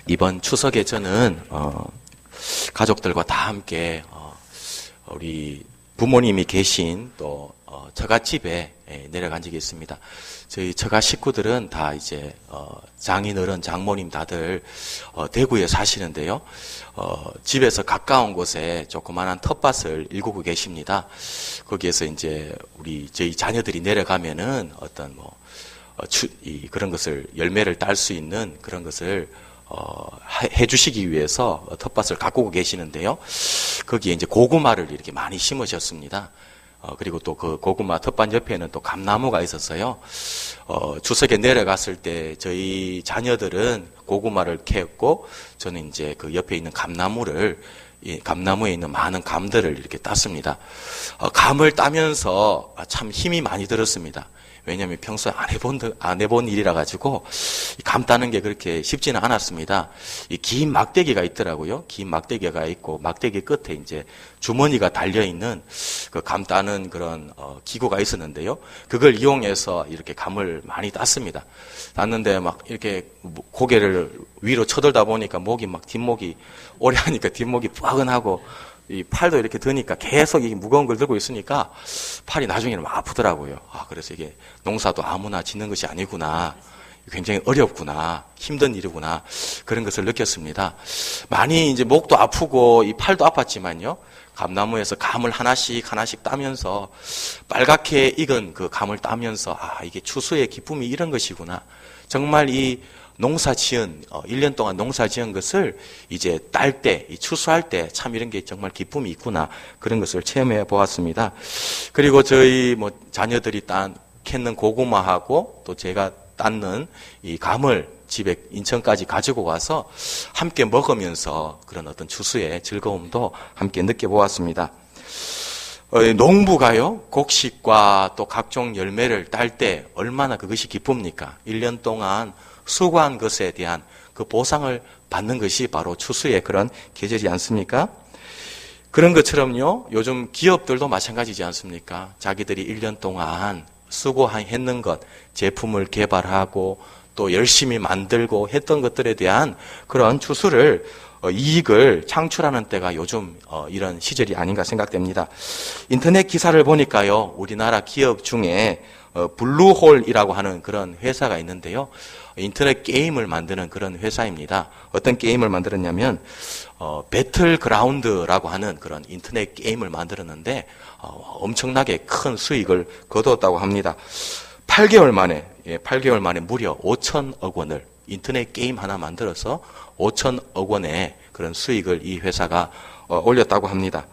이번 추석에 저는 가족들과 다 함께 우리 부모님이 계신 또 처갓집에 내려간 적이 있습니다. 저희 처가 식구들은 다 이제 장인어른, 장모님 다들 대구에 사시는데요. 집에서 가까운 곳에 조그마한 텃밭을 일구고 계십니다. 거기에서 이제 저희 자녀들이 내려가면은 어떤 그런 것을 열매를 딸 수 있는 그런 것을 해주시기 위해서 텃밭을 가꾸고 계시는데요. 거기에 이제 고구마를 이렇게 많이 심으셨습니다. 그리고 또 그 고구마 텃밭 옆에는 또 감나무가 있었어요. 추석에 내려갔을 때 저희 자녀들은 고구마를 캐었고, 저는 이제 그 옆에 있는 감나무에 있는 많은 감들을 이렇게 땄습니다. 감을 따면서 참 힘이 많이 들었습니다. 왜냐하면 평소에 안 해본 일이라 가지고 감 따는 게 그렇게 쉽지는 않았습니다. 이 긴 막대기가 있더라고요. 긴 막대기가 있고 막대기 끝에 이제 주머니가 달려 있는 그 감 따는 그런 기구가 있었는데요. 그걸 이용해서 이렇게 감을 많이 땄습니다. 땄는데 막 이렇게 고개를 위로 쳐들다 보니까 뒷목이 오래 하니까 뒷목이 뻐근하고 이 팔도 이렇게 드니까 계속 이 무거운 걸 들고 있으니까 팔이 나중에는 막 아프더라고요. 그래서 이게 농사도 아무나 짓는 것이 아니구나. 굉장히 어렵구나. 힘든 일이구나. 그런 것을 느꼈습니다. 많이 이제 목도 아프고 이 팔도 아팠지만요. 감나무에서 감을 하나씩 따면서 빨갛게 익은 그 감을 따면서 이게 추수의 기쁨이 이런 것이구나. 정말 이 1년 동안 농사 지은 것을 이제 딸 때, 추수할 때 참 이런 게 정말 기쁨이 있구나. 그런 것을 체험해 보았습니다. 그리고 저희 자녀들이 캐는 고구마하고 또 제가 땄는 이 감을 집에 인천까지 가지고 와서 함께 먹으면서 그런 어떤 추수의 즐거움도 함께 느껴보았습니다. 농부가요, 곡식과 또 각종 열매를 딸 때 얼마나 그것이 기쁩니까? 1년 동안 수고한 것에 대한 그 보상을 받는 것이 바로 추수의 그런 계절이지 않습니까? 그런 것처럼요, 요즘 기업들도 마찬가지지 않습니까? 자기들이 1년 동안 수고했는 것, 제품을 개발하고 또 열심히 만들고 했던 것들에 대한 그런 추수를 이익을 창출하는 때가 요즘 이런 시절이 아닌가 생각됩니다. 인터넷 기사를 보니까요, 우리나라 기업 중에 블루홀이라고 하는 그런 회사가 있는데요. 인터넷 게임을 만드는 그런 회사입니다. 어떤 게임을 만들었냐면 배틀그라운드라고 하는 그런 인터넷 게임을 만들었는데 엄청나게 큰 수익을 거두었다고 합니다. 8개월 만에 무려 5천억 원을 인터넷 게임 하나 만들어서 5천억 원의 그런 수익을 이 회사가 올렸다고 합니다.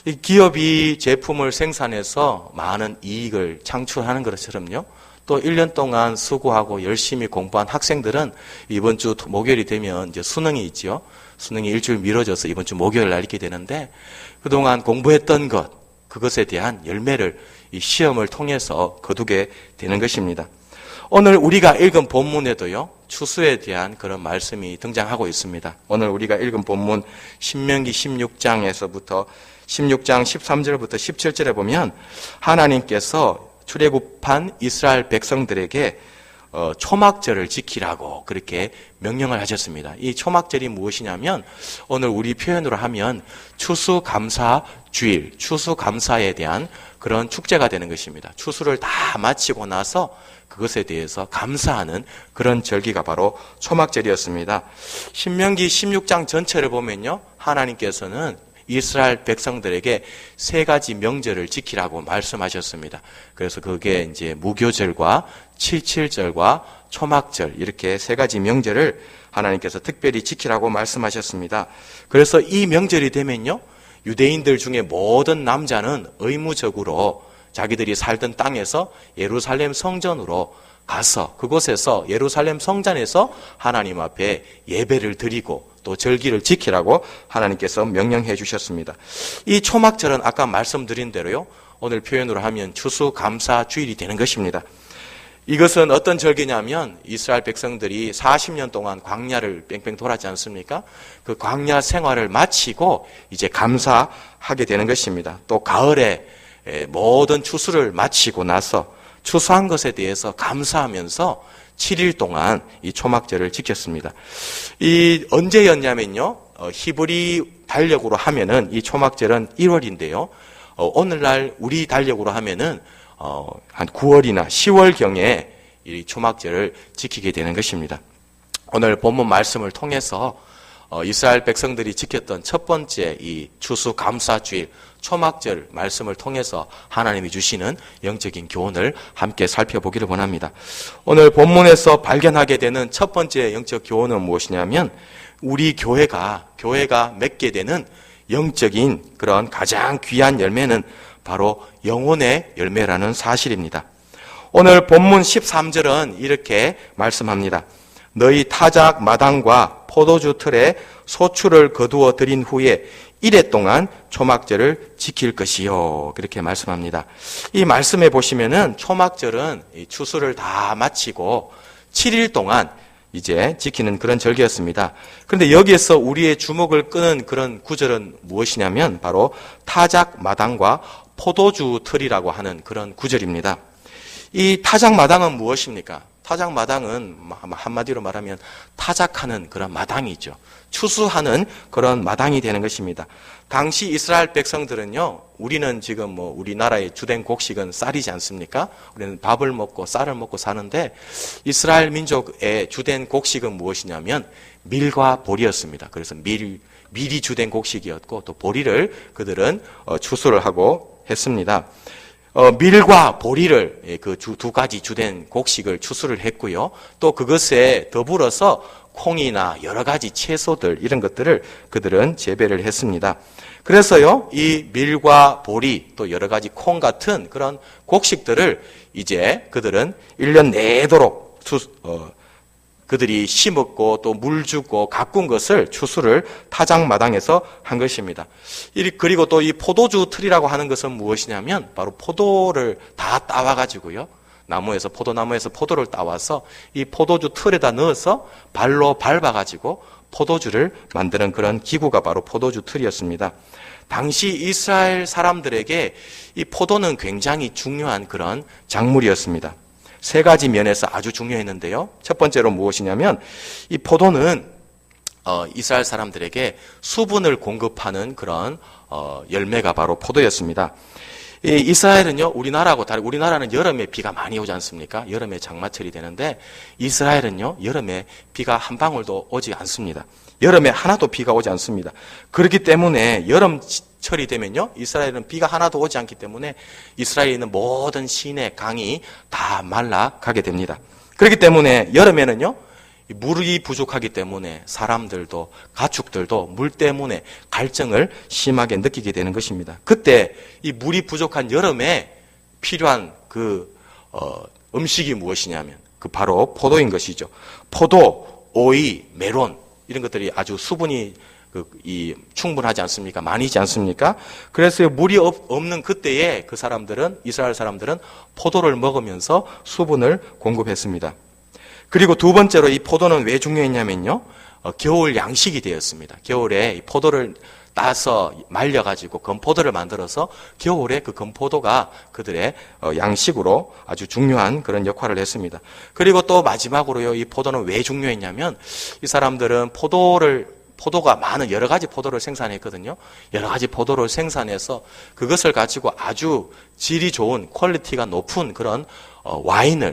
이 기업이 제품을 생산해서 많은 이익을 창출하는 것처럼요. 또 1년 동안 수고하고 열심히 공부한 학생들은 이번 주 목요일이 되면 이제 수능이 있죠. 수능이 일주일 미뤄져서 이번 주 목요일 날 있게 되는데 그동안 공부했던 그것에 대한 열매를 이 시험을 통해서 거두게 되는 것입니다. 오늘 우리가 읽은 본문에도요, 추수에 대한 그런 말씀이 등장하고 있습니다. 오늘 우리가 읽은 본문 신명기 16장 13절부터 17절에 보면 하나님께서 출애굽한 이스라엘 백성들에게 초막절을 지키라고 그렇게 명령을 하셨습니다. 이 초막절이 무엇이냐면 오늘 우리 표현으로 하면 추수감사주일, 추수감사에 대한 그런 축제가 되는 것입니다. 추수를 다 마치고 나서 그것에 대해서 감사하는 그런 절기가 바로 초막절이었습니다. 신명기 16장 전체를 보면요, 하나님께서는 이스라엘 백성들에게 3가지 명절을 지키라고 말씀하셨습니다. 그래서 그게 이제 무교절과 칠칠절과 초막절, 이렇게 3가지 명절을 하나님께서 특별히 지키라고 말씀하셨습니다. 그래서 이 명절이 되면요, 유대인들 중에 모든 남자는 의무적으로 자기들이 살던 땅에서 예루살렘 성전으로 가서 그곳에서 예루살렘 성전에서 하나님 앞에 예배를 드리고 또 절기를 지키라고 하나님께서 명령해 주셨습니다. 이 초막절은 아까 말씀드린 대로요, 오늘 표현으로 하면 추수감사주일이 되는 것입니다. 이것은 어떤 절기냐면 이스라엘 백성들이 40년 동안 광야를 뺑뺑 돌았지 않습니까? 그 광야 생활을 마치고 이제 감사하게 되는 것입니다. 또 가을에 모든 추수를 마치고 나서 추수한 것에 대해서 감사하면서 7일 동안 이 초막절을 지켰습니다. 이 언제였냐면요. 히브리 달력으로 하면은 이 초막절은 1월인데요. 오늘날 우리 달력으로 하면은 한 9월이나 10월경에 이 초막절을 지키게 되는 것입니다. 오늘 본문 말씀을 통해서 이스라엘 백성들이 지켰던 첫 번째 이 추수감사주일 초막절 말씀을 통해서 하나님이 주시는 영적인 교훈을 함께 살펴보기를 원합니다. 오늘 본문에서 발견하게 되는 첫 번째 영적 교훈은 무엇이냐면 우리 교회가 맺게 되는 영적인 그런 가장 귀한 열매는 바로 영혼의 열매라는 사실입니다. 오늘 본문 13절은 이렇게 말씀합니다. 너희 타작 마당과 포도주 틀에 소출을 거두어 드린 후에 이래 동안 초막절을 지킬 것이요. 그렇게 말씀합니다. 이 말씀에 보시면은 초막절은 추수를 다 마치고 7일 동안 이제 지키는 그런 절기였습니다. 그런데 여기에서 우리의 주목을 끄는 그런 구절은 무엇이냐면 바로 타작 마당과 포도주 틀이라고 하는 그런 구절입니다. 이 타작 마당은 무엇입니까? 타작 마당은 한마디로 말하면 타작하는 그런 마당이죠. 추수하는 그런 마당이 되는 것입니다. 당시 이스라엘 백성들은요, 우리는 지금 우리나라의 주된 곡식은 쌀이지 않습니까? 우리는 밥을 먹고 쌀을 먹고 사는데 이스라엘 민족의 주된 곡식은 무엇이냐면 밀과 보리였습니다. 그래서 밀이 주된 곡식이었고 또 보리를 그들은 추수를 하고 했습니다. 밀과 보리를 그 두 가지 주된 곡식을 추수를 했고요. 또 그것에 더불어서 콩이나 여러 가지 채소들 이런 것들을 그들은 재배를 했습니다. 그래서요, 이 밀과 보리 또 여러 가지 콩 같은 그런 곡식들을 이제 그들은 1년 내도록 그들이 심었고 또 물 주고 가꾼 것을 추수를 타작마당에서 한 것입니다. 그리고 또 이 포도주 틀이라고 하는 것은 무엇이냐면 바로 포도를 다 따와가지고요. 포도나무에서 포도를 따와서 이 포도주 틀에다 넣어서 발로 밟아가지고 포도주를 만드는 그런 기구가 바로 포도주 틀이었습니다. 당시 이스라엘 사람들에게 이 포도는 굉장히 중요한 그런 작물이었습니다. 세 가지 면에서 아주 중요했는데요. 첫 번째로 무엇이냐면 이 포도는 이스라엘 사람들에게 수분을 공급하는 그런 열매가 바로 포도였습니다. 이 이스라엘은요, 우리나라하고 다르고 우리나라는 여름에 비가 많이 오지 않습니까? 여름에 장마철이 되는데 이스라엘은요, 여름에 비가 한 방울도 오지 않습니다. 여름에 하나도 비가 오지 않습니다. 그렇기 때문에 여름철이 되면요, 이스라엘은 비가 하나도 오지 않기 때문에 이스라엘에 있는 모든 시내, 강이 다 말라가게 됩니다. 그렇기 때문에 여름에는요, 물이 부족하기 때문에 사람들도 가축들도 물 때문에 갈증을 심하게 느끼게 되는 것입니다. 그때 이 물이 부족한 여름에 필요한 그 음식이 무엇이냐면 그 바로 포도인 것이죠. 포도, 오이, 메론 이런 것들이 아주 수분이 충분하지 않습니까? 많이지 않습니까? 그래서 물이 없는 그때에 이스라엘 사람들은 포도를 먹으면서 수분을 공급했습니다. 그리고 두 번째로 이 포도는 왜 중요했냐면요, 겨울 양식이 되었습니다. 겨울에 이 포도를 따서 말려가지고 건포도를 만들어서 겨울에 그 건포도가 그들의 양식으로 아주 중요한 그런 역할을 했습니다. 그리고 또 마지막으로요, 이 포도는 왜 중요했냐면 이 사람들은 포도가 많은 여러 가지 포도를 생산했거든요. 여러 가지 포도를 생산해서 그것을 가지고 아주 질이 좋은 퀄리티가 높은 그런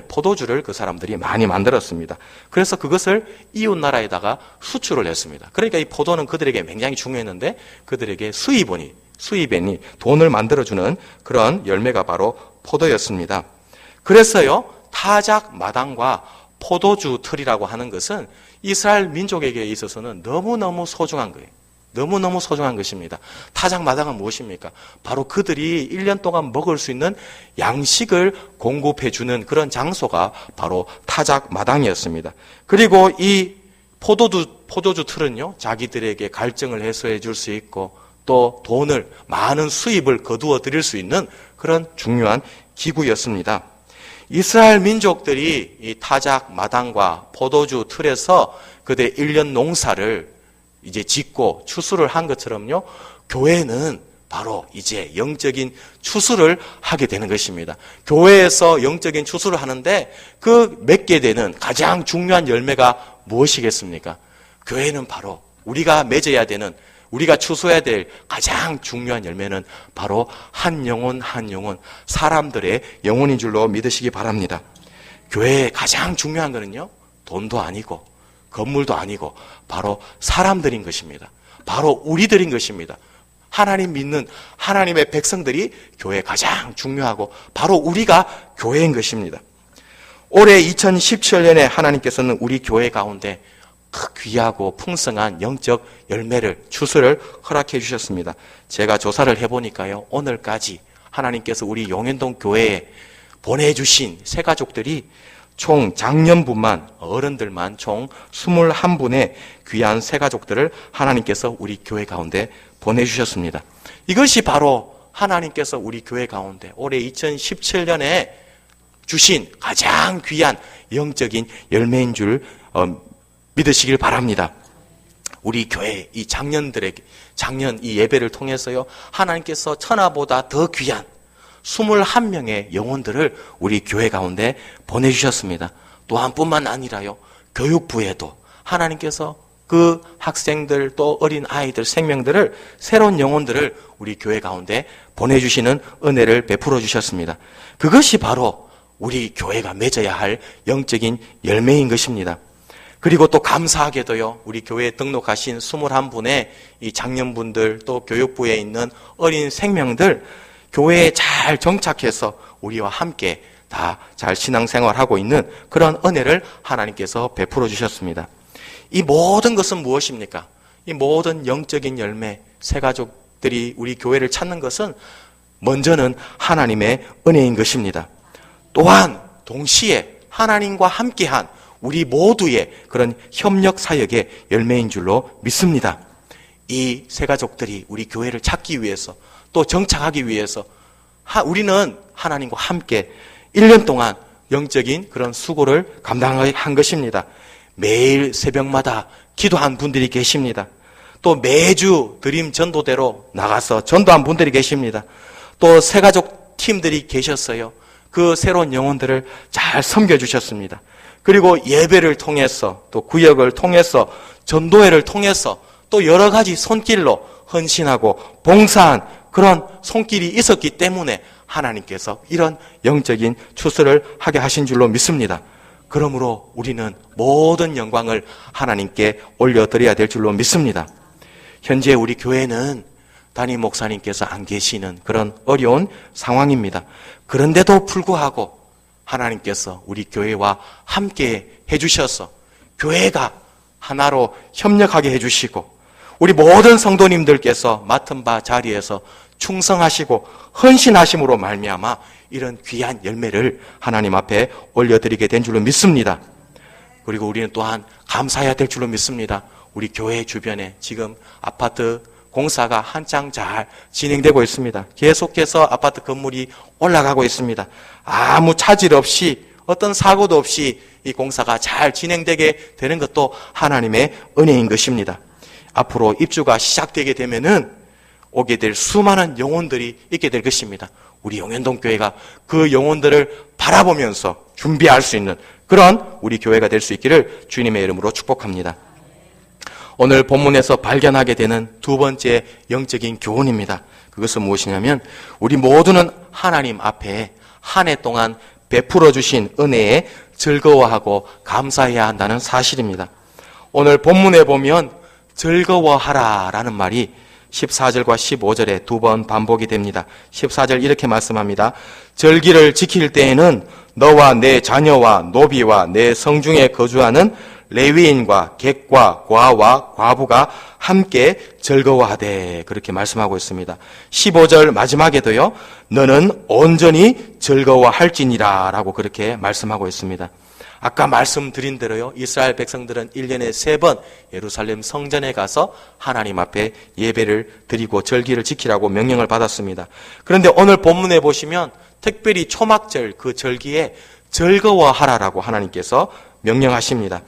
포도주를 그 사람들이 많이 만들었습니다. 그래서 그것을 이웃 나라에다가 수출을 했습니다. 그러니까 이 포도는 그들에게 굉장히 중요했는데 그들에게 수입원이 돈을 만들어주는 그런 열매가 바로 포도였습니다. 그래서요, 타작 마당과 포도주 틀이라고 하는 것은 이스라엘 민족에게 있어서는 너무너무 소중한 거예요. 너무너무 소중한 것입니다. 타작 마당은 무엇입니까? 바로 그들이 1년 동안 먹을 수 있는 양식을 공급해 주는 그런 장소가 바로 타작 마당이었습니다. 그리고 이 포도주 틀은요, 자기들에게 갈증을 해소해 줄 수 있고 또 많은 수입을 거두어 드릴 수 있는 그런 중요한 기구였습니다. 이스라엘 민족들이 이 타작 마당과 포도주 틀에서 그들의 1년 농사를 이제 짓고 추수를 한 것처럼요, 교회는 바로 이제 영적인 추수를 하게 되는 것입니다. 교회에서 영적인 추수를 하는데 그 맺게 되는 가장 중요한 열매가 무엇이겠습니까? 교회는 바로 우리가 맺어야 되는, 우리가 추수해야 될 가장 중요한 열매는 바로 한 영혼 한 영혼, 사람들의 영혼인 줄로 믿으시기 바랍니다. 교회의 가장 중요한 것은요, 돈도 아니고 건물도 아니고 바로 사람들인 것입니다. 바로 우리들인 것입니다. 하나님 믿는 하나님의 백성들이 교회에 가장 중요하고 바로 우리가 교회인 것입니다. 올해 2017년에 하나님께서는 우리 교회 가운데 귀하고 풍성한 영적 열매를, 추수를 허락해 주셨습니다. 제가 조사를 해보니까요, 오늘까지 하나님께서 우리 용현동 교회에 보내주신 새가족들이 총 장년분만, 어른들만 총 21분의 귀한 새가족들을 하나님께서 우리 교회 가운데 보내주셨습니다. 이것이 바로 하나님께서 우리 교회 가운데 올해 2017년에 주신 가장 귀한 영적인 열매인 줄 믿으시길 바랍니다. 우리 교회 이 작년 이 예배를 통해서요, 하나님께서 천하보다 더 귀한 21명의 영혼들을 우리 교회 가운데 보내주셨습니다. 또한 뿐만 아니라요, 교육부에도 하나님께서 그 학생들 또 어린 아이들 생명들을, 새로운 영혼들을 우리 교회 가운데 보내주시는 은혜를 베풀어 주셨습니다. 그것이 바로 우리 교회가 맺어야 할 영적인 열매인 것입니다. 그리고 또 감사하게도요, 우리 교회에 등록하신 21분의 이 장년분들 또 교육부에 있는 어린 생명들, 교회에 잘 정착해서 우리와 함께 다 잘 신앙생활하고 있는 그런 은혜를 하나님께서 베풀어 주셨습니다. 이 모든 것은 무엇입니까? 이 모든 영적인 열매, 새가족들이 우리 교회를 찾는 것은 먼저는 하나님의 은혜인 것입니다. 또한 동시에 하나님과 함께한 우리 모두의 그런 협력 사역의 열매인 줄로 믿습니다. 이 새가족들이 우리 교회를 찾기 위해서 또 정착하기 위해서 우리는 하나님과 함께 1년 동안 영적인 그런 수고를 감당한 것입니다. 매일 새벽마다 기도한 분들이 계십니다. 또 매주 드림 전도대로 나가서 전도한 분들이 계십니다. 또 새가족 팀들이 계셨어요. 그 새로운 영혼들을 잘 섬겨주셨습니다. 그리고 예배를 통해서 또 구역을 통해서 전도회를 통해서 또 여러 가지 손길로 헌신하고 봉사한 그런 손길이 있었기 때문에 하나님께서 이런 영적인 추수를 하게 하신 줄로 믿습니다. 그러므로 우리는 모든 영광을 하나님께 올려드려야 될 줄로 믿습니다. 현재 우리 교회는 담임 목사님께서 안 계시는 그런 어려운 상황입니다. 그런데도 불구하고 하나님께서 우리 교회와 함께 해주셔서 교회가 하나로 협력하게 해주시고 우리 모든 성도님들께서 맡은 바 자리에서 충성하시고 헌신하심으로 말미암아 이런 귀한 열매를 하나님 앞에 올려드리게 된 줄로 믿습니다. 그리고 우리는 또한 감사해야 될 줄로 믿습니다. 우리 교회 주변에 지금 아파트 공사가 한창 잘 진행되고 있습니다. 계속해서 아파트 건물이 올라가고 있습니다. 아무 차질 없이 어떤 사고도 없이 이 공사가 잘 진행되게 되는 것도 하나님의 은혜인 것입니다. 앞으로 입주가 시작되게 되면은 오게 될 수많은 영혼들이 있게 될 것입니다. 우리 용현동 교회가 그 영혼들을 바라보면서 준비할 수 있는 그런 우리 교회가 될 수 있기를 주님의 이름으로 축복합니다. 오늘 본문에서 발견하게 되는 두 번째 영적인 교훈입니다. 그것은 무엇이냐면 우리 모두는 하나님 앞에 한 해 동안 베풀어 주신 은혜에 즐거워하고 감사해야 한다는 사실입니다. 오늘 본문에 보면 즐거워하라 라는 말이 14절과 15절에 두 번 반복이 됩니다. 14절 이렇게 말씀합니다. 절기를 지킬 때에는 너와 내 자녀와 노비와 내 성중에 거주하는 레위인과 객과 과와 과부가 함께 즐거워하되 그렇게 말씀하고 있습니다. 15절 마지막에도요. 너는 온전히 즐거워할지니라 라고 그렇게 말씀하고 있습니다. 아까 말씀드린 대로요. 이스라엘 백성들은 1년에 3번 예루살렘 성전에 가서 하나님 앞에 예배를 드리고 절기를 지키라고 명령을 받았습니다. 그런데 오늘 본문에 보시면 특별히 초막절 그 절기에 즐거워하라라고 하나님께서 명령하십니다.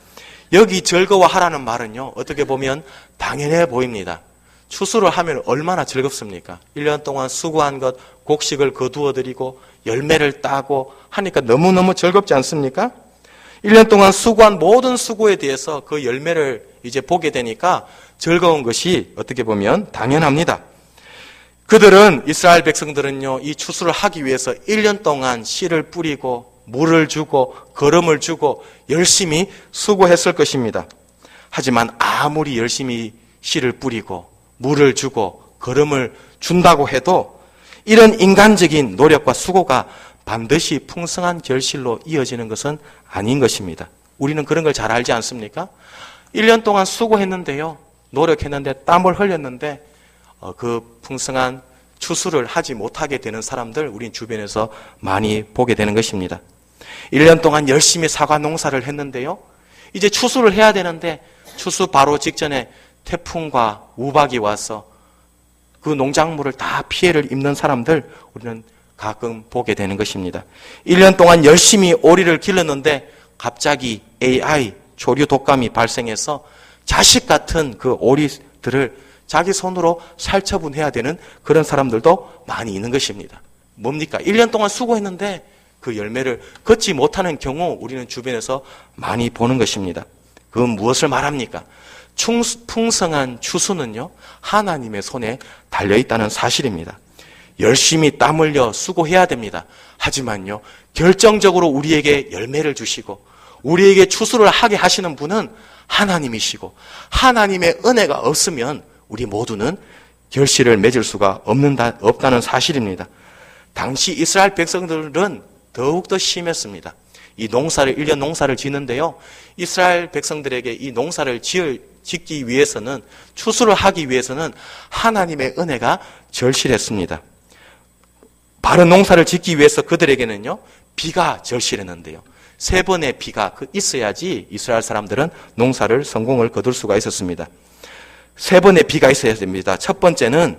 여기 즐거워하라는 말은요. 어떻게 보면 당연해 보입니다. 추수를 하면 얼마나 즐겁습니까? 1년 동안 수고한 것, 곡식을 거두어 드리고 열매를 따고 하니까 너무너무 즐겁지 않습니까? 1년 동안 수고한 모든 수고에 대해서 그 열매를 이제 보게 되니까 즐거운 것이 어떻게 보면 당연합니다. 그들은, 이스라엘 백성들은요, 이 추수를 하기 위해서 1년 동안 씨를 뿌리고 물을 주고 거름을 주고 열심히 수고했을 것입니다. 하지만 아무리 열심히 씨를 뿌리고 물을 주고 거름을 준다고 해도 이런 인간적인 노력과 수고가 반드시 풍성한 결실로 이어지는 것은 아닌 것입니다. 우리는 그런 걸 잘 알지 않습니까? 1년 동안 수고했는데요, 노력했는데 땀을 흘렸는데 그 풍성한 추수를 하지 못하게 되는 사람들, 우린 주변에서 많이 보게 되는 것입니다. 1년 동안 열심히 사과 농사를 했는데요, 이제 추수를 해야 되는데 추수 바로 직전에 태풍과 우박이 와서 그 농작물을 다 피해를 입는 사람들, 우리는 가끔 보게 되는 것입니다. 1년 동안 열심히 오리를 길렀는데 갑자기 AI, 조류 독감이 발생해서 자식 같은 그 오리들을 자기 손으로 살처분해야 되는 그런 사람들도 많이 있는 것입니다. 뭡니까? 1년 동안 수고했는데 그 열매를 걷지 못하는 경우 우리는 주변에서 많이 보는 것입니다. 그건 무엇을 말합니까? 풍성한 추수는요, 하나님의 손에 달려있다는 사실입니다. 열심히 땀 흘려 수고해야 됩니다. 하지만요, 결정적으로 우리에게 열매를 주시고 우리에게 추수를 하게 하시는 분은 하나님이시고, 하나님의 은혜가 없으면 우리 모두는 결실을 맺을 수가 없다는 사실입니다. 당시 이스라엘 백성들은 더욱더 심했습니다. 이 농사를, 1년 농사를 짓는데요, 이스라엘 백성들에게 이 농사를 짓기 위해서는, 추수를 하기 위해서는 하나님의 은혜가 절실했습니다. 바른 농사를 짓기 위해서 그들에게는요, 비가 절실했는데요, 3번의 비가 있어야지 이스라엘 사람들은 농사를 성공을 거둘 수가 있었습니다. 3번의 비가 있어야 됩니다. 첫 번째는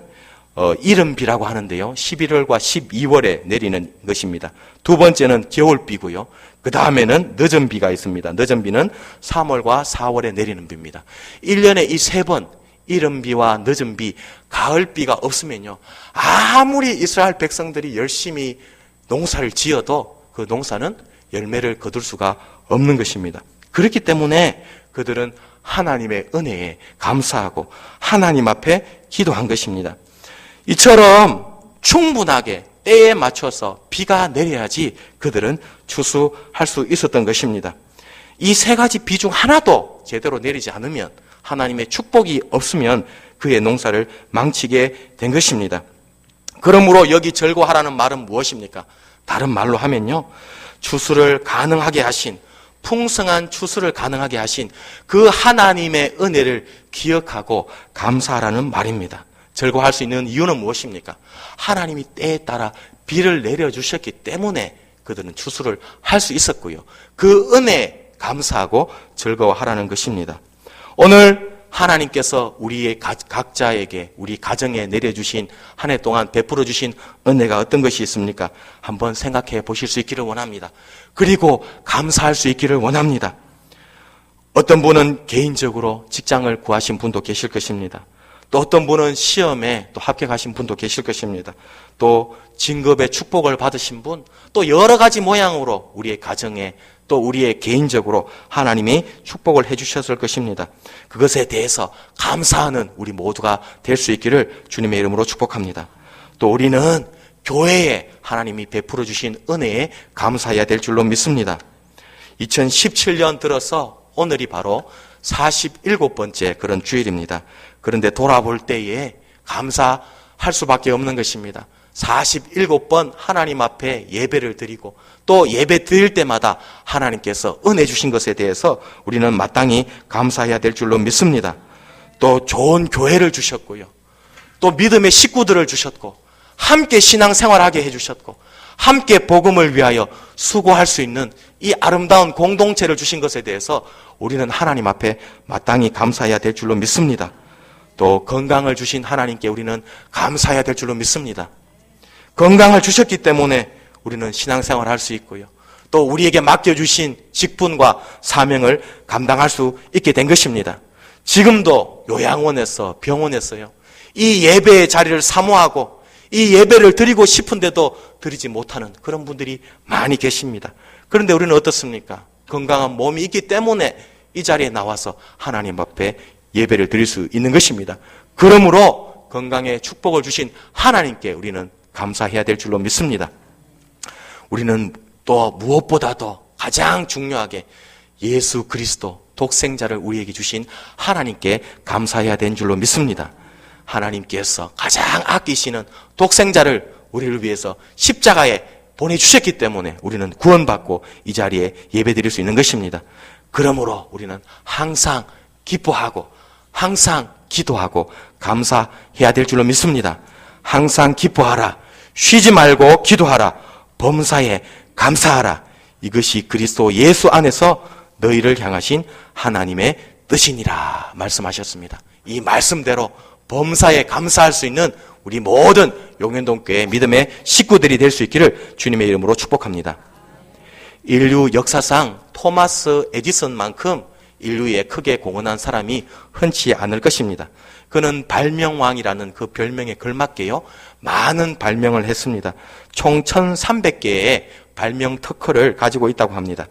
이른비라고 하는데요, 11월과 12월에 내리는 것입니다. 두 번째는 겨울비고요, 그 다음에는 늦은 비가 있습니다. 늦은 비는 3월과 4월에 내리는 비입니다. 1년에 이 3번, 이른비와 늦은비, 가을비가 없으면요, 아무리 이스라엘 백성들이 열심히 농사를 지어도 그 농사는 열매를 거둘 수가 없는 것입니다. 그렇기 때문에 그들은 하나님의 은혜에 감사하고 하나님 앞에 기도한 것입니다. 이처럼 충분하게 때에 맞춰서 비가 내려야지 그들은 추수할 수 있었던 것입니다. 이 3가지 비 중 하나도 제대로 내리지 않으면, 하나님의 축복이 없으면 그의 농사를 망치게 된 것입니다. 그러므로 여기 절거하라는 말은 무엇입니까? 다른 말로 하면요, 추수를 가능하게 하신, 풍성한 추수를 가능하게 하신 그 하나님의 은혜를 기억하고 감사하라는 말입니다. 절거할 수 있는 이유는 무엇입니까? 하나님이 때에 따라 비를 내려주셨기 때문에 그들은 추수를 할 수 있었고요, 그 은혜에 감사하고 즐거워하라는 것입니다. 오늘 하나님께서 우리의 각자에게, 우리 가정에 내려주신, 한 해 동안 베풀어 주신 은혜가 어떤 것이 있습니까? 한번 생각해 보실 수 있기를 원합니다. 그리고 감사할 수 있기를 원합니다. 어떤 분은 개인적으로 직장을 구하신 분도 계실 것입니다. 또 어떤 분은 시험에 또 합격하신 분도 계실 것입니다. 또 진급의 축복을 받으신 분, 또 여러 가지 모양으로 우리의 가정에, 또 우리의 개인적으로 하나님이 축복을 해주셨을 것입니다. 그것에 대해서 감사하는 우리 모두가 될 수 있기를 주님의 이름으로 축복합니다. 또 우리는 교회에 하나님이 베풀어 주신 은혜에 감사해야 될 줄로 믿습니다. 2017년 들어서 오늘이 바로 47번째 그런 주일입니다. 그런데 돌아볼 때에 감사할 수밖에 없는 것입니다. 47번 하나님 앞에 예배를 드리고, 또 예배 드릴 때마다 하나님께서 은혜 주신 것에 대해서 우리는 마땅히 감사해야 될 줄로 믿습니다. 또 좋은 교회를 주셨고요, 또 믿음의 식구들을 주셨고, 함께 신앙생활하게 해주셨고, 함께 복음을 위하여 수고할 수 있는 이 아름다운 공동체를 주신 것에 대해서 우리는 하나님 앞에 마땅히 감사해야 될 줄로 믿습니다. 또 건강을 주신 하나님께 우리는 감사해야 될 줄로 믿습니다. 건강을 주셨기 때문에 우리는 신앙생활을 할 수 있고요, 또 우리에게 맡겨주신 직분과 사명을 감당할 수 있게 된 것입니다. 지금도 요양원에서, 병원에서요, 이 예배의 자리를 사모하고 이 예배를 드리고 싶은데도 드리지 못하는 그런 분들이 많이 계십니다. 그런데 우리는 어떻습니까? 건강한 몸이 있기 때문에 이 자리에 나와서 하나님 앞에 예배를 드릴 수 있는 것입니다. 그러므로 건강에 축복을 주신 하나님께 우리는 감사해야 될 줄로 믿습니다. 우리는 또 무엇보다도 가장 중요하게 예수 그리스도 독생자를 우리에게 주신 하나님께 감사해야 되는 줄로 믿습니다. 하나님께서 가장 아끼시는 독생자를 우리를 위해서 십자가에 보내주셨기 때문에 우리는 구원받고 이 자리에 예배드릴 수 있는 것입니다. 그러므로 우리는 항상 기뻐하고 항상 기도하고 감사해야 될 줄로 믿습니다. 항상 기뻐하라. 쉬지 말고 기도하라. 범사에 감사하라. 이것이 그리스도 예수 안에서 너희를 향하신 하나님의 뜻이니라 말씀하셨습니다. 이 말씀대로 범사에 감사할 수 있는 우리 모든 용현동교회 믿음의 식구들이 될 수 있기를 주님의 이름으로 축복합니다. 인류 역사상 토마스 에디슨만큼 인류에 크게 공헌한 사람이 흔치 않을 것입니다. 그는 발명왕이라는 그 별명에 걸맞게요, 많은 발명을 했습니다. 총 1300개의 발명 특허를 가지고 있다고 합니다.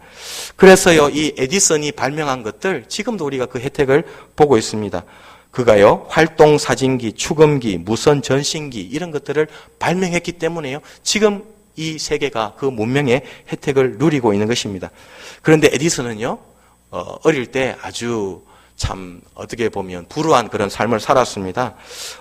그래서요, 이 에디슨이 발명한 것들 지금도 우리가 그 혜택을 보고 있습니다. 그가요, 활동 사진기, 축음기, 무선 전신기 이런 것들을 발명했기 때문에요, 지금 이 세계가 그 문명의 혜택을 누리고 있는 것입니다. 그런데 에디슨은요, 어릴 때 아주 참 어떻게 보면 불우한 그런 삶을 살았습니다.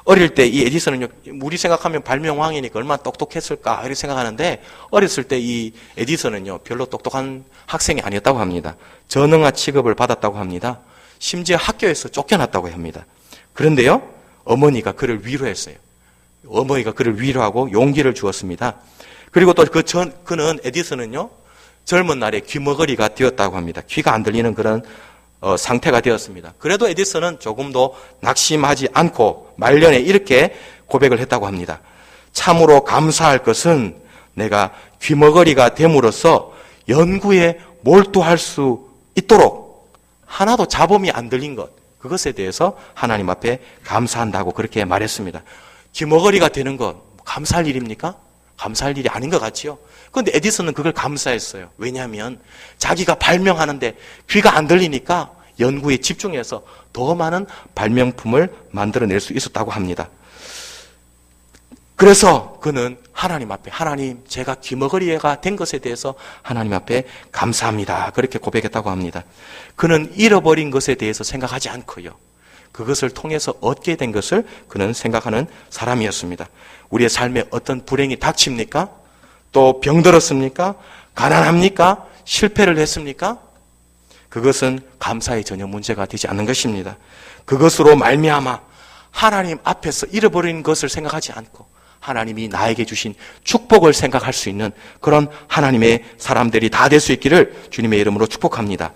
어릴 때 이 에디슨은요, 우리 생각하면 발명왕이니까 얼마나 똑똑했을까 이렇게 생각하는데, 어렸을 때 이 에디슨은요, 별로 똑똑한 학생이 아니었다고 합니다. 전응아 취급을 받았다고 합니다. 심지어 학교에서 쫓겨났다고 합니다. 그런데요, 어머니가 그를 위로했어요. 어머니가 그를 위로하고 용기를 주었습니다. 그리고 또 그는 에디슨은요, 젊은 날에 귀머거리가 되었다고 합니다. 귀가 안 들리는 그런 상태가 되었습니다. 그래도 에디슨은 조금도 낙심하지 않고 말년에 이렇게 고백을 했다고 합니다. 참으로 감사할 것은 내가 귀머거리가 됨으로써 연구에 몰두할 수 있도록 하나도 잡음이 안 들린 것, 그것에 대해서 하나님 앞에 감사한다고 그렇게 말했습니다. 귀머거리가 되는 것 감사할 일입니까? 감사할 일이 아닌 것 같지요? 그런데 에디슨은 그걸 감사했어요. 왜냐하면 자기가 발명하는데 귀가 안 들리니까 연구에 집중해서 더 많은 발명품을 만들어낼 수 있었다고 합니다. 그래서 그는 하나님 앞에, 하나님, 제가 귀머거리가 된 것에 대해서 하나님 앞에 감사합니다, 그렇게 고백했다고 합니다. 그는 잃어버린 것에 대해서 생각하지 않고요, 그것을 통해서 얻게 된 것을 그는 생각하는 사람이었습니다. 우리의 삶에 어떤 불행이 닥칩니까? 또 병들었습니까? 가난합니까? 실패를 했습니까? 그것은 감사의 전혀 문제가 되지 않는 것입니다. 그것으로 말미암아 하나님 앞에서 잃어버린 것을 생각하지 않고 하나님이 나에게 주신 축복을 생각할 수 있는 그런 하나님의 사람들이 다 될 수 있기를 주님의 이름으로 축복합니다.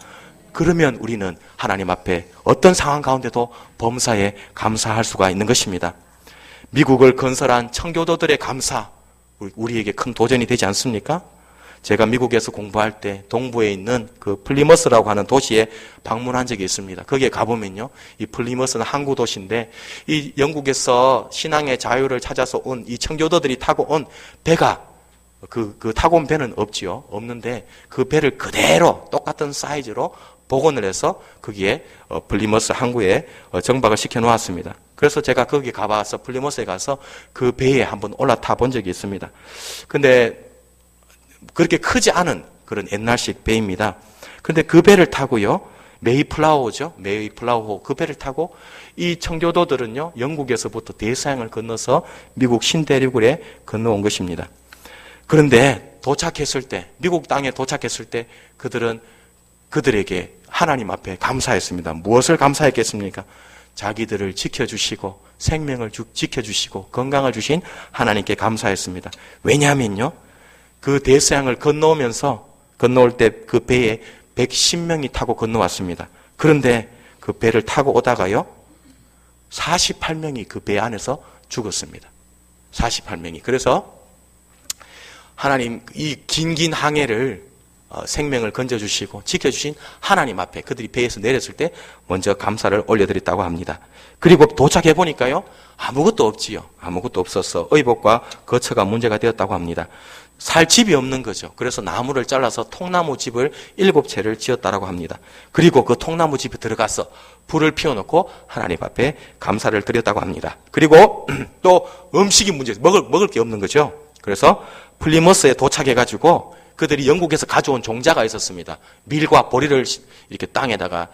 그러면 우리는 하나님 앞에 어떤 상황 가운데도 범사에 감사할 수가 있는 것입니다. 미국을 건설한 청교도들의 감사, 우리에게 큰 도전이 되지 않습니까? 제가 미국에서 공부할 때 동부에 있는 그 플리머스라고 하는 도시에 방문한 적이 있습니다. 거기에 가보면요, 이 플리머스는 항구 도시인데 이 영국에서 신앙의 자유를 찾아서 온 이 청교도들이 타고 온 배가, 그 타고 온 배는 없지요. 없는데 그 배를 그대로 똑같은 사이즈로 복원을 해서 거기에 플리머스 항구에 정박을 시켜 놓았습니다. 그래서 제가 거기 가봐서 플리머스에 가서 그 배에 한번 올라타 본 적이 있습니다. 근데 그렇게 크지 않은 그런 옛날식 배입니다. 그런데 그 배를 타고요, 메이플라워죠, 메이플라워, 그 배를 타고 이 청교도들은요, 영국에서부터 대서양을 건너서 미국 신대륙에 건너온 것입니다. 그런데 도착했을 때, 미국 땅에 도착했을 때 그들에게 하나님 앞에 감사했습니다. 무엇을 감사했겠습니까? 자기들을 지켜주시고 생명을 지켜주시고 건강을 주신 하나님께 감사했습니다. 왜냐하면요, 그 대서양을 건너올 때 그 배에 110명이 타고 건너왔습니다. 그런데 그 배를 타고 오다가요, 48명이 그 배 안에서 죽었습니다. 48명이. 그래서 하나님, 이 긴 항해를 생명을 건져주시고 지켜주신 하나님 앞에 그들이 배에서 내렸을 때 먼저 감사를 올려드렸다고 합니다. 그리고 도착해 보니까요, 아무것도 없지요. 아무것도 없어서 의복과 거처가 문제가 되었다고 합니다. 살 집이 없는 거죠. 그래서 나무를 잘라서 통나무 집을 7채를 지었다라고 합니다. 그리고 그 통나무 집에 들어가서 불을 피워놓고 하나님 앞에 감사를 드렸다고 합니다. 그리고 또 음식이 문제, 먹을 게 없는 거죠. 그래서 플리머스에 도착해가지고 그들이 영국에서 가져온 종자가 있었습니다. 밀과 보리를 이렇게 땅에다가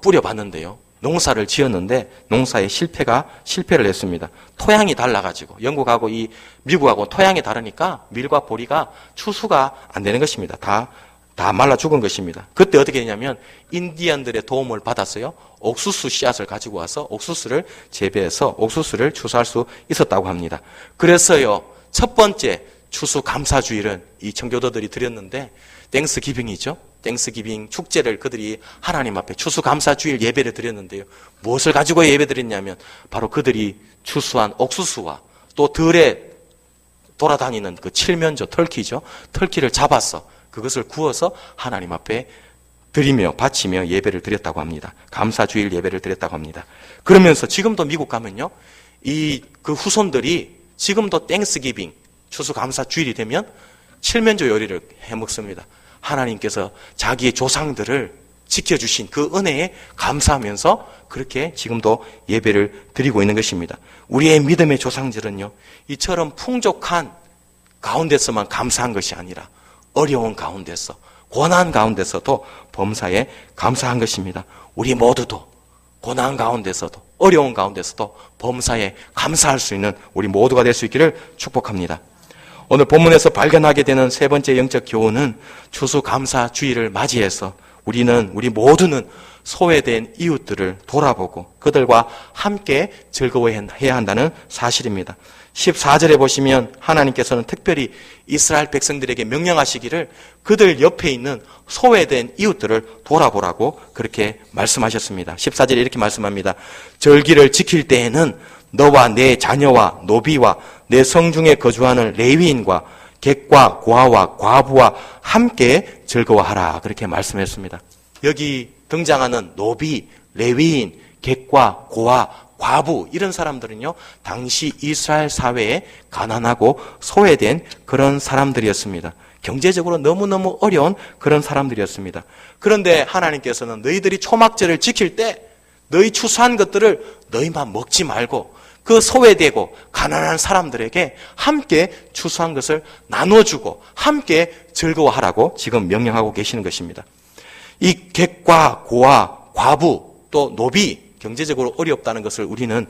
뿌려봤는데요. 농사를 지었는데 농사에 실패를 했습니다. 토양이 달라가지고 영국하고 이 미국하고 토양이 다르니까 밀과 보리가 추수가 안 되는 것입니다. 다 말라 죽은 것입니다. 그때 어떻게 되냐면 인디언들의 도움을 받았어요. 옥수수 씨앗을 가지고 와서 옥수수를 재배해서 옥수수를 추수할 수 있었다고 합니다. 그래서요, 첫 번째 추수 감사주일은 이 청교도들이 드렸는데 땡스기빙이죠. 땡스기빙 축제를 그들이 하나님 앞에 추수감사주일 예배를 드렸는데요. 무엇을 가지고 예배 드렸냐면 바로 그들이 추수한 옥수수와 또 들에 돌아다니는 그 칠면조 털키죠. 털키를 잡아서 그것을 구워서 하나님 앞에 드리며 바치며 예배를 드렸다고 합니다. 감사주일 예배를 드렸다고 합니다. 그러면서 지금도 미국 가면요, 그 후손들이 지금도 땡스기빙 추수감사주일이 되면 칠면조 요리를 해 먹습니다. 하나님께서 자기의 조상들을 지켜주신 그 은혜에 감사하면서 그렇게 지금도 예배를 드리고 있는 것입니다. 우리의 믿음의 조상들은요, 이처럼 풍족한 가운데서만 감사한 것이 아니라 어려운 가운데서, 고난 가운데서도 범사에 감사한 것입니다. 우리 모두도 고난 가운데서도 어려운 가운데서도 범사에 감사할 수 있는 우리 모두가 될 수 있기를 축복합니다. 오늘 본문에서 발견하게 되는 세 번째 영적 교훈은 추수감사주일을 맞이해서 우리 모두는 소외된 이웃들을 돌아보고 그들과 함께 즐거워해야 한다는 사실입니다. 14절에 보시면 하나님께서는 특별히 이스라엘 백성들에게 명령하시기를 그들 옆에 있는 소외된 이웃들을 돌아보라고 그렇게 말씀하셨습니다. 14절에 이렇게 말씀합니다. 절기를 지킬 때에는 너와 내 자녀와 노비와 내 성중에 거주하는 레위인과 객과 고아와 과부와 함께 즐거워하라 그렇게 말씀했습니다. 여기 등장하는 노비, 레위인, 객과 고아, 과부 이런 사람들은요, 당시 이스라엘 사회에 가난하고 소외된 그런 사람들이었습니다. 경제적으로 너무너무 어려운 그런 사람들이었습니다. 그런데 하나님께서는 너희들이 초막절을 지킬 때 너희 추수한 것들을 너희만 먹지 말고 그 소외되고 가난한 사람들에게 함께 추수한 것을 나눠주고 함께 즐거워하라고 지금 명령하고 계시는 것입니다. 이 객과 고아, 과부, 또 노비, 경제적으로 어렵다는 것을 우리는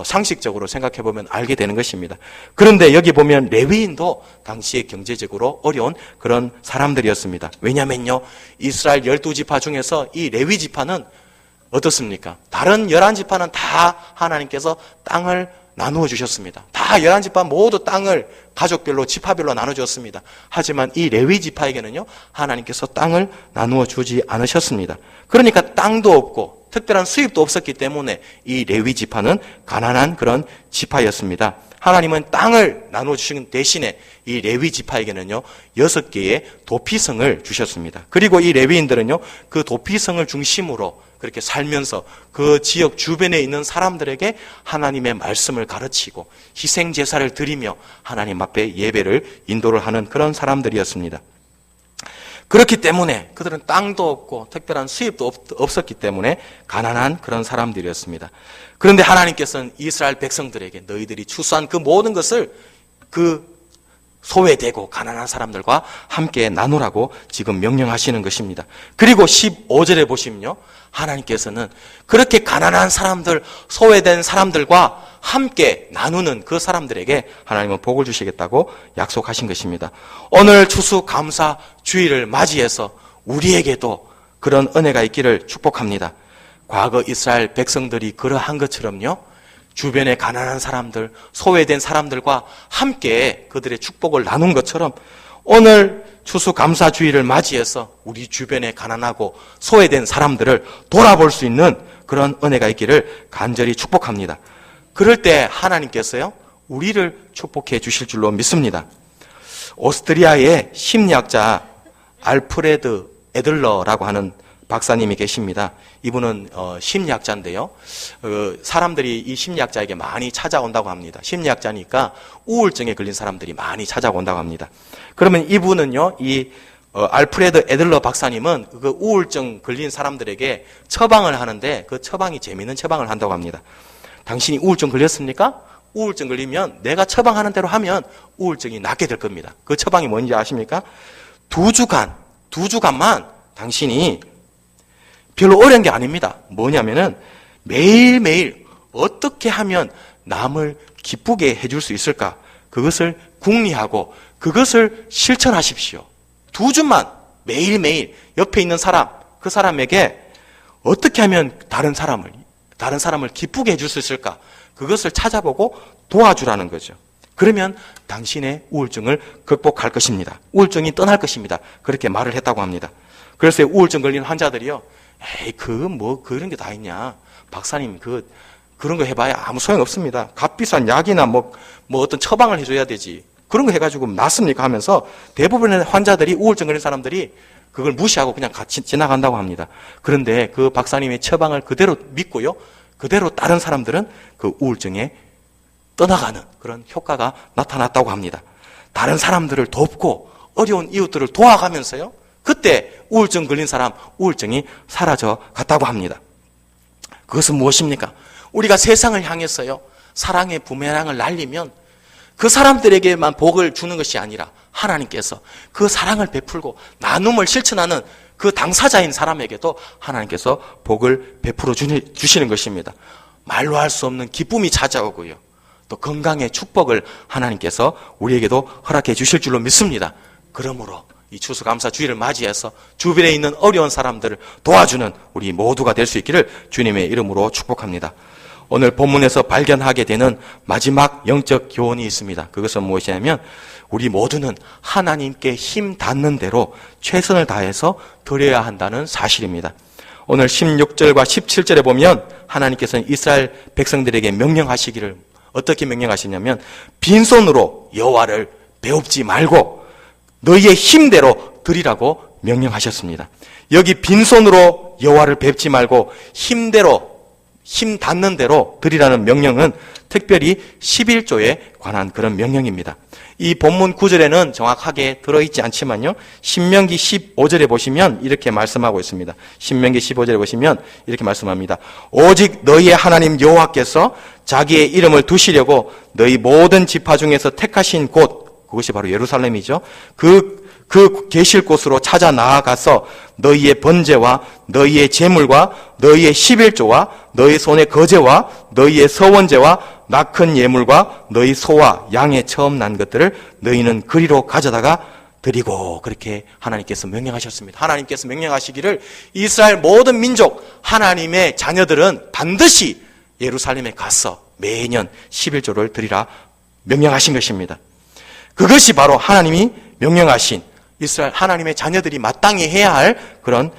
상식적으로 생각해보면 알게 되는 것입니다. 그런데 여기 보면 레위인도 당시에 경제적으로 어려운 그런 사람들이었습니다. 왜냐면요, 이스라엘 12지파 중에서 이 레위 지파는 어떻습니까? 다른 11지파는 다 하나님께서 땅을 나누어 주셨습니다. 다 11지파 모두 땅을 가족별로 지파별로 나눠 주었습니다. 하지만 이 레위 지파에게는요, 하나님께서 땅을 나누어 주지 않으셨습니다. 그러니까 땅도 없고 특별한 수입도 없었기 때문에 이 레위 지파는 가난한 그런 지파였습니다. 하나님은 땅을 나누어 주신 대신에 이 레위 지파에게는요 6개의 도피성을 주셨습니다. 그리고 이 레위인들은요 그 도피성을 중심으로 그렇게 살면서 그 지역 주변에 있는 사람들에게 하나님의 말씀을 가르치고 희생 제사를 드리며 하나님 앞에 예배를 인도를 하는 그런 사람들이었습니다. 그렇기 때문에 그들은 땅도 없고 특별한 수입도 없었기 때문에 가난한 그런 사람들이었습니다. 그런데 하나님께서는 이스라엘 백성들에게 너희들이 추수한 그 모든 것을 그 소외되고 가난한 사람들과 함께 나누라고 지금 명령하시는 것입니다. 그리고 15절에 보시면요, 하나님께서는 그렇게 가난한 사람들, 소외된 사람들과 함께 나누는 그 사람들에게 하나님은 복을 주시겠다고 약속하신 것입니다. 오늘 추수감사 주일을 맞이해서 우리에게도 그런 은혜가 있기를 축복합니다. 과거 이스라엘 백성들이 그러한 것처럼요, 주변의 가난한 사람들, 소외된 사람들과 함께 그들의 축복을 나눈 것처럼 오늘 추수감사주일을 맞이해서 우리 주변에 가난하고 소외된 사람들을 돌아볼 수 있는 그런 은혜가 있기를 간절히 축복합니다. 그럴 때 하나님께서요 우리를 축복해 주실 줄로 믿습니다. 오스트리아의 심리학자 알프레드 애들러라고 하는 박사님이 계십니다. 이분은 심리학자인데요. 사람들이 이 심리학자에게 많이 찾아온다고 합니다. 심리학자니까 우울증에 걸린 사람들이 많이 찾아온다고 합니다. 그러면 이분은요, 이 알프레드 애들러 박사님은 그 우울증 걸린 사람들에게 처방을 하는데 그 처방이 재미있는 처방을 한다고 합니다. 당신이 우울증 걸렸습니까? 우울증 걸리면 내가 처방하는 대로 하면 우울증이 낫게 될 겁니다. 그 처방이 뭔지 아십니까? 2주간만 당신이 별로 어려운 게 아닙니다. 뭐냐면은 매일매일 어떻게 하면 남을 기쁘게 해줄 수 있을까? 그것을 궁리하고 그것을 실천하십시오. 2주만 매일매일 옆에 있는 사람, 그 사람에게 어떻게 하면 다른 사람을 기쁘게 해줄 수 있을까? 그것을 찾아보고 도와주라는 거죠. 그러면 당신의 우울증을 극복할 것입니다. 우울증이 떠날 것입니다. 그렇게 말을 했다고 합니다. 그래서 우울증 걸린 환자들이요, 에이, 그런 게 다 있냐. 박사님, 그런 거 해봐야 아무 소용 없습니다. 값비싼 약이나 어떤 처방을 해줘야 되지. 그런 거 해가지고 낫습니까? 하면서 대부분의 환자들이, 우울증 걸린 사람들이 그걸 무시하고 그냥 같이 지나간다고 합니다. 그런데 그 박사님의 처방을 그대로 믿고요, 그대로 다른 사람들은 그 우울증에 떠나가는 그런 효과가 나타났다고 합니다. 다른 사람들을 돕고 어려운 이웃들을 도와가면서요, 그때 우울증 걸린 사람, 우울증이 사라져 갔다고 합니다. 그것은 무엇입니까? 우리가 세상을 향해서요, 사랑의 부메랑을 날리면 그 사람들에게만 복을 주는 것이 아니라 하나님께서 그 사랑을 베풀고 나눔을 실천하는 그 당사자인 사람에게도 하나님께서 복을 베풀어 주시는 것입니다. 말로 할 수 없는 기쁨이 찾아오고요, 또 건강의 축복을 하나님께서 우리에게도 허락해 주실 줄로 믿습니다. 그러므로 이 추수감사주일을 맞이해서 주변에 있는 어려운 사람들을 도와주는 우리 모두가 될 수 있기를 주님의 이름으로 축복합니다. 오늘 본문에서 발견하게 되는 마지막 영적 교훈이 있습니다. 그것은 무엇이냐면 우리 모두는 하나님께 힘 닿는 대로 최선을 다해서 드려야 한다는 사실입니다. 오늘 16절과 17절에 보면 하나님께서는 이스라엘 백성들에게 명령하시기를 어떻게 명령하시냐면 빈손으로 여호와를 배웁지 말고 너희의 힘대로 드리라고 명령하셨습니다. 여기 빈손으로 여호와를 뵙지 말고 힘 닿는 대로 드리라는 명령은 특별히 11조에 관한 그런 명령입니다. 이 본문 9절에는 정확하게 들어있지 않지만요, 신명기 15절에 보시면 이렇게 말씀하고 있습니다. 신명기 15절에 보시면 이렇게 말씀합니다. 오직 너희의 하나님 여호와께서 자기의 이름을 두시려고 너희 모든 지파 중에서 택하신 곳, 그것이 바로 예루살렘이죠. 그 계실 곳으로 찾아 나아가서 너희의 번제와 너희의 제물과 너희의 11조와 너희 손의 거제와 너희의 서원제와 낙헌 예물과 너희 소와 양의 처음 난 것들을 너희는 그리로 가져다가 드리고, 그렇게 하나님께서 명령하셨습니다. 하나님께서 명령하시기를 이스라엘 모든 민족 하나님의 자녀들은 반드시 예루살렘에 가서 매년 11조를 드리라 명령하신 것입니다. 그것이 바로 하나님이 명령하신 이스라엘 하나님의 자녀들이 마땅히 해야 할 그런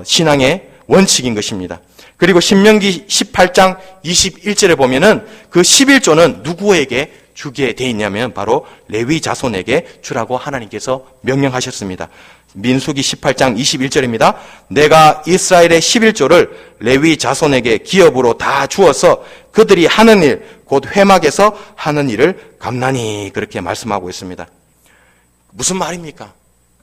신앙의 원칙인 것입니다. 그리고 신명기 18장 21절에 보면은 그 11조는 누구에게 주게 돼 있냐면 바로 레위 자손에게 주라고 하나님께서 명령하셨습니다. 민수기 18장 21절입니다. 내가 이스라엘의 11조를 레위 자손에게 기업으로 다 주어서 그들이 하는 일, 곧 회막에서 하는 일을 갚나니, 그렇게 말씀하고 있습니다. 무슨 말입니까?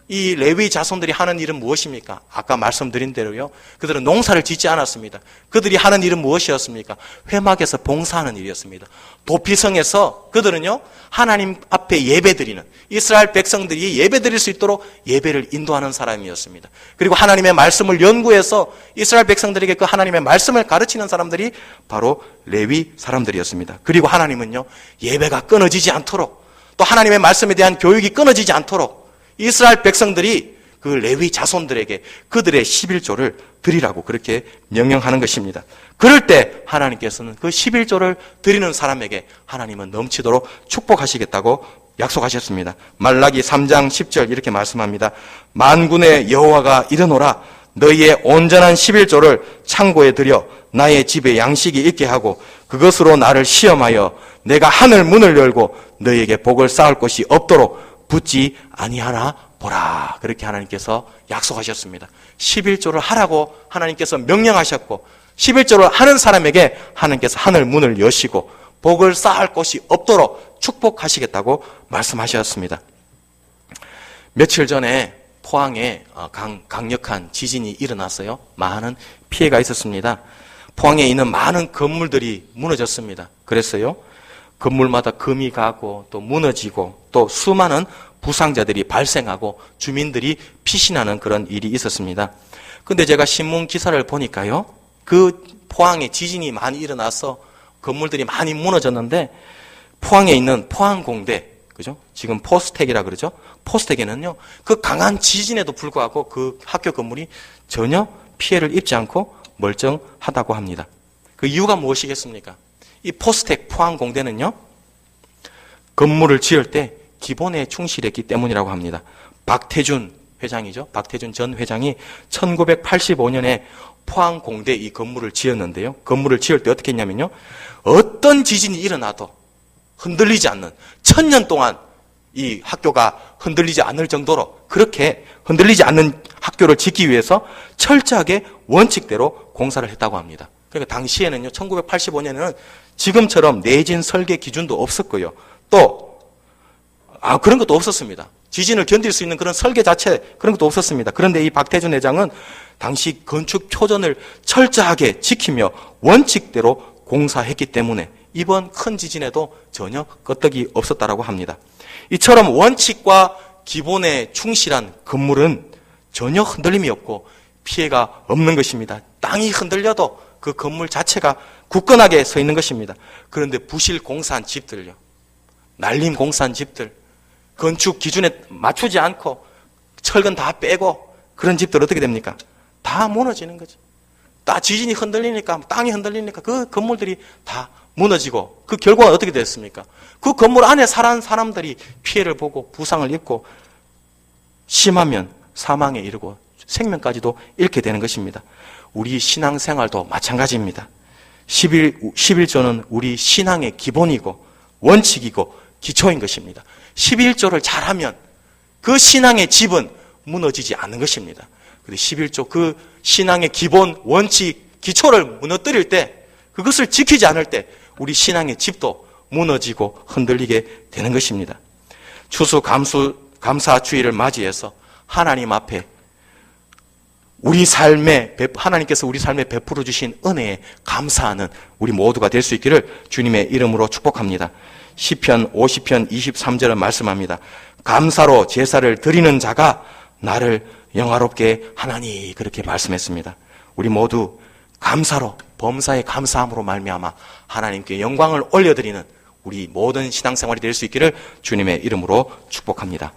이 레위 자손들이 하는 일은 무엇입니까? 아까 말씀드린 대로요, 그들은 농사를 짓지 않았습니다. 그들이 하는 일은 무엇이었습니까? 회막에서 봉사하는 일이었습니다. 도피성에서 그들은요, 하나님 앞에 예배드리는, 이스라엘 백성들이 예배드릴 수 있도록 예배를 인도하는 사람이었습니다. 그리고 하나님의 말씀을 연구해서 이스라엘 백성들에게 그 하나님의 말씀을 가르치는 사람들이 바로 레위 사람들이었습니다. 그리고 하나님은요, 예배가 끊어지지 않도록, 또 하나님의 말씀에 대한 교육이 끊어지지 않도록 이스라엘 백성들이 그 레위 자손들에게 그들의 11조를 드리라고 그렇게 명령하는 것입니다. 그럴 때 하나님께서는 그 11조를 드리는 사람에게 하나님은 넘치도록 축복하시겠다고 약속하셨습니다. 말라기 3장 10절 이렇게 말씀합니다. 만군의 여호와가 이르노라, 너희의 온전한 11조를 창고에 들여 나의 집에 양식이 있게 하고 그것으로 나를 시험하여 내가 하늘 문을 열고 너희에게 복을 쌓을 곳이 없도록 붙지 아니하나 보라. 그렇게 하나님께서 약속하셨습니다. 11조를 하라고 하나님께서 명령하셨고 11조를 하는 사람에게 하나님께서 하늘 문을 여시고 복을 쌓을 곳이 없도록 축복하시겠다고 말씀하셨습니다. 며칠 전에 포항에 강력한 지진이 일어났어요. 많은 피해가 있었습니다. 포항에 있는 많은 건물들이 무너졌습니다. 그랬어요. 건물마다 금이 가고 또 무너지고 또 수많은 부상자들이 발생하고 주민들이 피신하는 그런 일이 있었습니다. 근데 제가 신문 기사를 보니까요. 그 포항에 지진이 많이 일어나서 건물들이 많이 무너졌는데 포항에 있는 포항공대, 그죠? 지금 포스텍이라 그러죠? 포스텍에는요. 그 강한 지진에도 불구하고 그 학교 건물이 전혀 피해를 입지 않고 멀쩡하다고 합니다. 그 이유가 무엇이겠습니까? 이 포스텍 포항공대는요. 건물을 지을 때 기본에 충실했기 때문이라고 합니다. 박태준 회장이죠. 박태준 전 회장이 1985년에 포항공대 이 건물을 지었는데요. 건물을 지을 때 어떻게 했냐면요. 어떤 지진이 일어나도 흔들리지 않는 1000년 동안 이 학교가 흔들리지 않을 정도로 그렇게 흔들리지 않는 학교를 짓기 위해서 철저하게 원칙대로 공사를 했다고 합니다. 그러니까 당시에는요. 1985년에는 지금처럼 내진 설계 기준도 없었고요. 또 그런 것도 없었습니다. 지진을 견딜 수 있는 그런 설계 자체 그런 것도 없었습니다. 그런데 이 박태준 회장은 당시 건축 표준을 철저하게 지키며 원칙대로 공사했기 때문에 이번 큰 지진에도 전혀 끄떡이 없었다라고 합니다. 이처럼 원칙과 기본에 충실한 건물은 전혀 흔들림이 없고 피해가 없는 것입니다. 땅이 흔들려도 그 건물 자체가 굳건하게 서 있는 것입니다. 그런데 부실 공사한 집들요. 날림 공사한 집들, 건축 기준에 맞추지 않고 철근 다 빼고 그런 집들 어떻게 됩니까? 다 무너지는 거죠. 다 지진이 흔들리니까, 땅이 흔들리니까 그 건물들이 다 무너지고 그 결과가 어떻게 됐습니까? 그 건물 안에 살아온 사람들이 피해를 보고 부상을 입고 심하면 사망에 이르고 생명까지도 잃게 되는 것입니다. 우리 신앙생활도 마찬가지입니다. 11조는 우리 신앙의 기본이고 원칙이고 기초인 것입니다. 11조를 잘하면 그 신앙의 집은 무너지지 않는 것입니다. 그런데 11조 그 신앙의 기본, 원칙, 기초를 무너뜨릴 때 그것을 지키지 않을 때 우리 신앙의 집도 무너지고 흔들리게 되는 것입니다. 추수 감사주의를 맞이해서 하나님 앞에 하나님께서 우리 삶에 베풀어 주신 은혜에 감사하는 우리 모두가 될 수 있기를 주님의 이름으로 축복합니다. 시편 50편 23절은 말씀합니다. 감사로 제사를 드리는 자가 나를 영화롭게 하나니 그렇게 말씀했습니다. 우리 모두 감사로 범사에 감사함으로 말미암아 하나님께 영광을 올려드리는 우리 모든 신앙생활이 될 수 있기를 주님의 이름으로 축복합니다.